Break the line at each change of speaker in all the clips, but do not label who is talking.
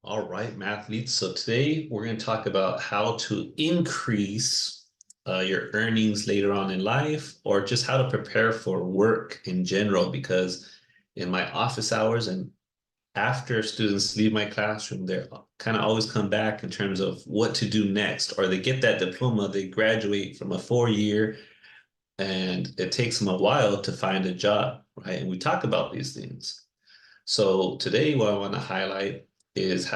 All right, mathletes. So today we're going to talk about how to increase your earnings later on in life, or just how to prepare for work in general. Because in my office hours and after students leave my classroom, they're kind of always come back in terms of what to do next, or they get that diploma, they graduate from a 4 year, and it takes them a while to find a job, right? And we talk about these things. So today, what I want to highlight is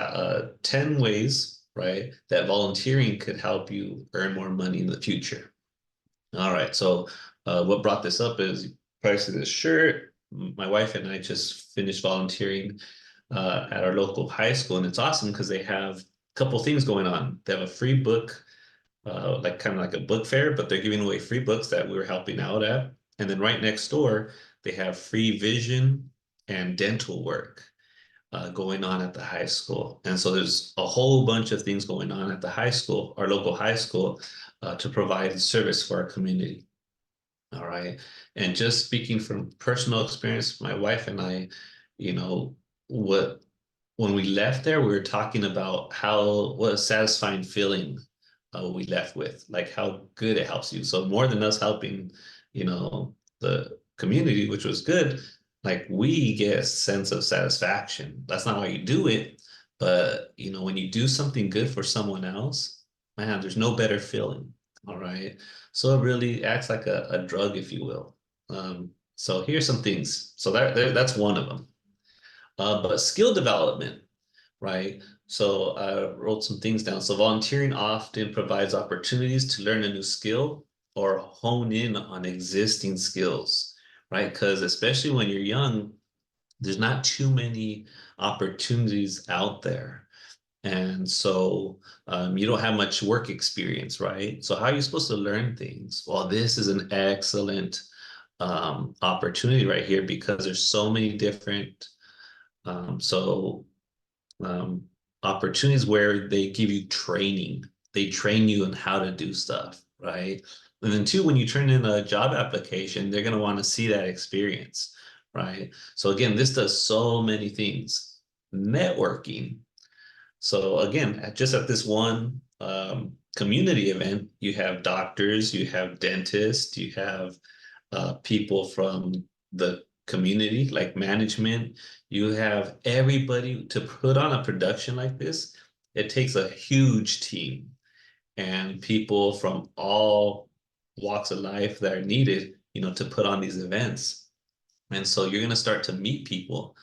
10 ways, right, that volunteering could help you earn more money in the future. All right. So what brought this up is price of this shirt. My wife and I just finished volunteering at our local high school, and it's awesome because they have a couple things going on. They have a free book, like kind of like a book fair, but they're giving away free books that we were helping out at. And then right next door, they have free vision and dental work going on at the high school. And so there's a whole bunch of things going on at the high school, our local high school, to provide service for our community. All right. And just speaking from personal experience, my wife and I, you know, what when we left there, we were talking about what a satisfying feeling we left with, like how good it helps you. So more than us helping, the community, which was good, like we get a sense of satisfaction. That's not why you do it, but when you do something good for someone else, man, there's no better feeling. All right. So it really acts like a drug, if you will. So here's some things. So that's one of them. But skill development, right? So I wrote some things down. So volunteering often provides opportunities to learn a new skill or hone in on existing skills, right? Because especially when you're young, there's not too many opportunities out there. And so you don't have much work experience, right? So how are you supposed to learn things? Well, this is an excellent opportunity right here because there's so many different so um, opportunities where they give you training. They train you on how to do stuff, right? And then two, when you turn in a job application, they're going to want to see that experience, right? So again, this does so many things. Networking. So again, just at this one community event, you have doctors, you have dentists, you have people from the community, like management. You have everybody to put on a production like this. It takes a huge team and people from all walks of life that are needed, to put on these events. And so you're going to start to meet people.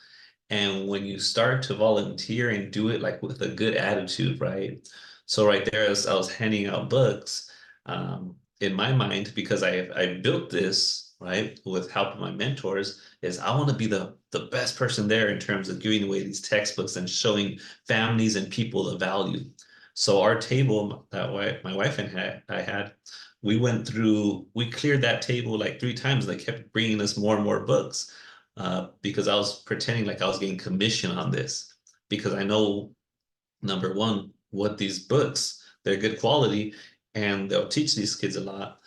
And when you start to volunteer and do it like with a good attitude, right? So right there, as I was handing out books, in my mind, because I built this, right, with help of my mentors, is I want to be the best person there in terms of giving away these textbooks and showing families and people the value. So our table that my wife and I had, we cleared that table like 3 times. They kept bringing us more and more books because I was pretending like I was getting commission on this because I know, number one, what these books, they're good quality and they'll teach these kids a lot,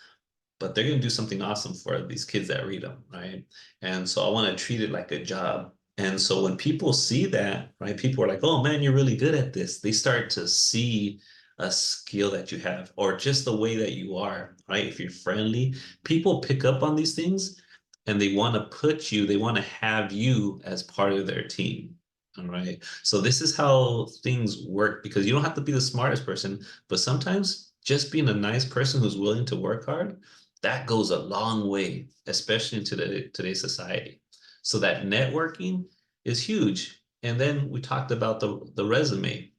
but they're going to do something awesome for these kids that read them, right? And so I want to treat it like a job. And so when people see that, right, people are like, oh man, you're really good at this. They start to see a skill that you have or just the way that you are, right? If you're friendly, people pick up on these things and they want to have you as part of their team. All right. So this is how things work because you don't have to be the smartest person, but sometimes just being a nice person who's willing to work hard, that goes a long way, especially in today's society. So that networking is huge. And then we talked about the resume,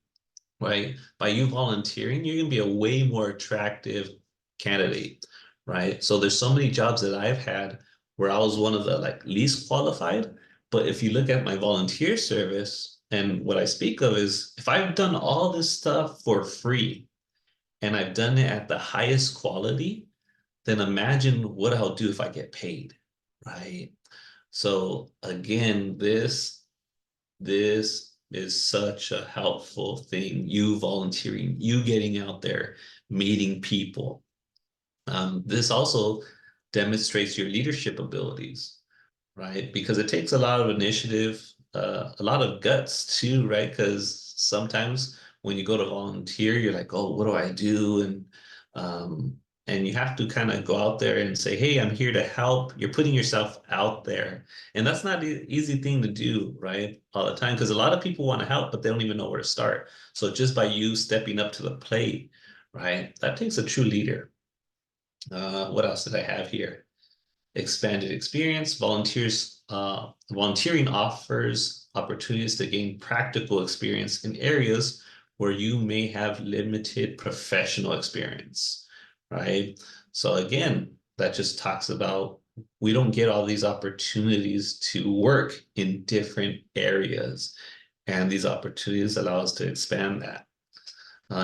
right? By you volunteering, you're going to be a way more attractive candidate, right? So there's so many jobs that I've had where I was one of the like least qualified. But if you look at my volunteer service and what I speak of is if I've done all this stuff for free and I've done it at the highest quality, then imagine what I'll do if I get paid, right? So again, this is such a helpful thing. You volunteering, you getting out there, meeting people. This also demonstrates your leadership abilities, right? Because it takes a lot of initiative, a lot of guts too, right? Because sometimes when you go to volunteer, you're like, oh, what do I do? And you have to kind of go out there and say, hey, I'm here to help. You're putting yourself out there. And that's not an easy thing to do, right? All the time, because a lot of people want to help, but they don't even know where to start. So just by you stepping up to the plate, right? That takes a true leader. What else did I have here? Expanded experience. Volunteering offers opportunities to gain practical experience in areas where you may have limited professional experience, right? So again, that just talks about we don't get all these opportunities to work in different areas, and these opportunities allow us to expand that.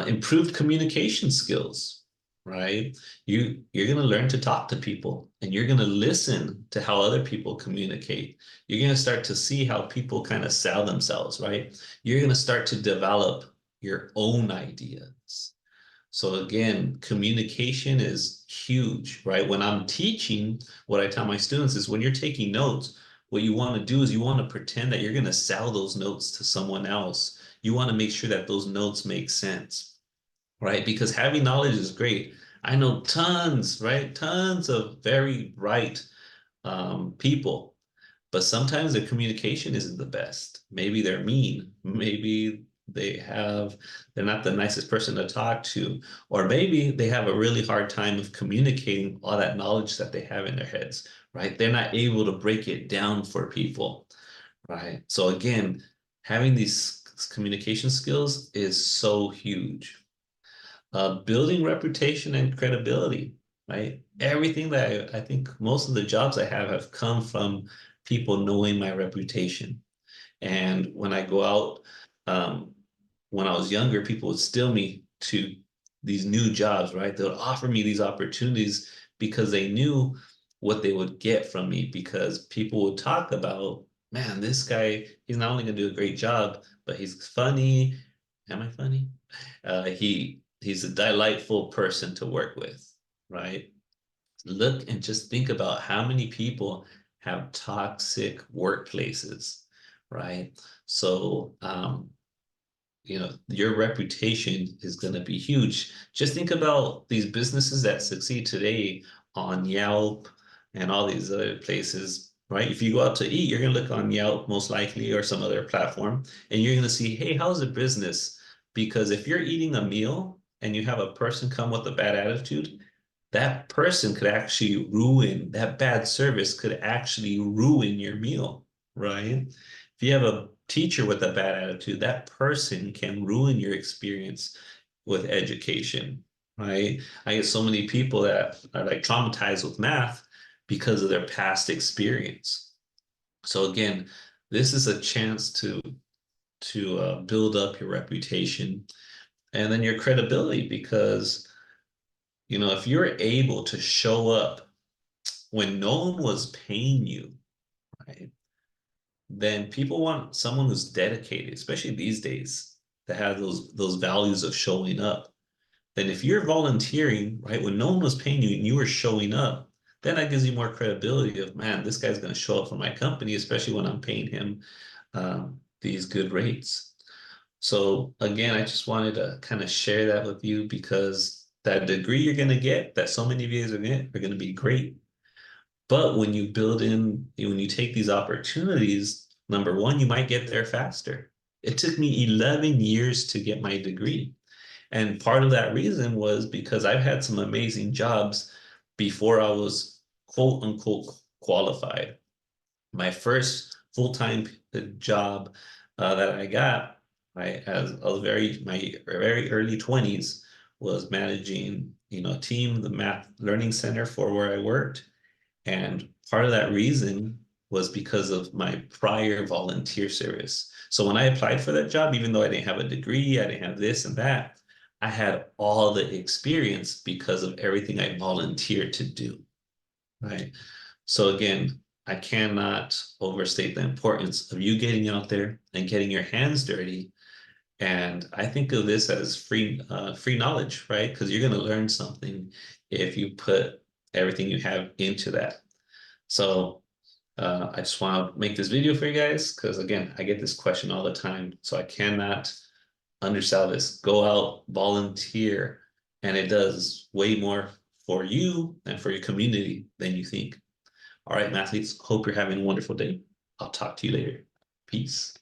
Improved communication skills, right? You're going to learn to talk to people, and you're going to listen to how other people communicate. You're going to start to see how people kind of sell themselves, right? You're going to start to develop your own ideas. So again, communication is huge, right? When I'm teaching, what I tell my students is when you're taking notes, what you want to do is you want to pretend that you're going to sell those notes to someone else. You want to make sure that those notes make sense, right? Because having knowledge is great. I know tons, right? Tons of very bright people, but sometimes their communication isn't the best. Maybe they're mean. Maybe they're not the nicest person to talk to, or maybe they have a really hard time of communicating all that knowledge that they have in their heads, right? They're not able to break it down for people, right? So again, having these communication skills is so huge. Building reputation and credibility, right? Everything that I think most of the jobs I have come from people knowing my reputation. And when I go out, um, when I was younger, people would steal me to these new jobs, right? They would offer me these opportunities because they knew what they would get from me, because people would talk about, man, this guy, he's not only going to do a great job, but he's funny. Am I funny? He's a delightful person to work with, right? Look and just think about how many people have toxic workplaces, right? So, your reputation is going to be huge. Just think about these businesses that succeed today on Yelp and all these other places, right? If you go out to eat, you're going to look on Yelp most likely or some other platform, and you're going to see, hey, how's the business? Because if you're eating a meal and you have a person come with a bad attitude, that person could actually ruin, that bad service could actually ruin your meal, right? If you have a teacher with a bad attitude, that person can ruin your experience with education, right? I get so many people that are like traumatized with math because of their past experience. So again, this is a chance to build up your reputation and then your credibility, because if you're able to show up when no one was paying you, right? Then people want someone who's dedicated, especially these days, to have those values of showing up. Then if you're volunteering, right, when no one was paying you and you were showing up, then that gives you more credibility of, man, this guy's going to show up for my company, especially when I'm paying him these good rates. So again, I just wanted to kind of share that with you, because that degree you're going to get, that so many of you guys are going to be great. But when you take these opportunities, number one, you might get there faster. It took me 11 years to get my degree. And part of that reason was because I've had some amazing jobs before I was quote unquote qualified. My first full-time job that I got, right, as a my very early 20s, was managing, a team, the math learning center for where I worked. And part of that reason was because of my prior volunteer service. So when I applied for that job, even though I didn't have a degree, I didn't have this and that, I had all the experience because of everything I volunteered to do, right? So again, I cannot overstate the importance of you getting out there and getting your hands dirty. And I think of this as free knowledge, right? Because you're going to learn something if you put everything you have into that. So I just want to make this video for you guys because, again, I get this question all the time. So I cannot undersell this. Go out, volunteer, and it does way more for you and for your community than you think. All right, mathletes, hope you're having a wonderful day. I'll talk to you later. Peace.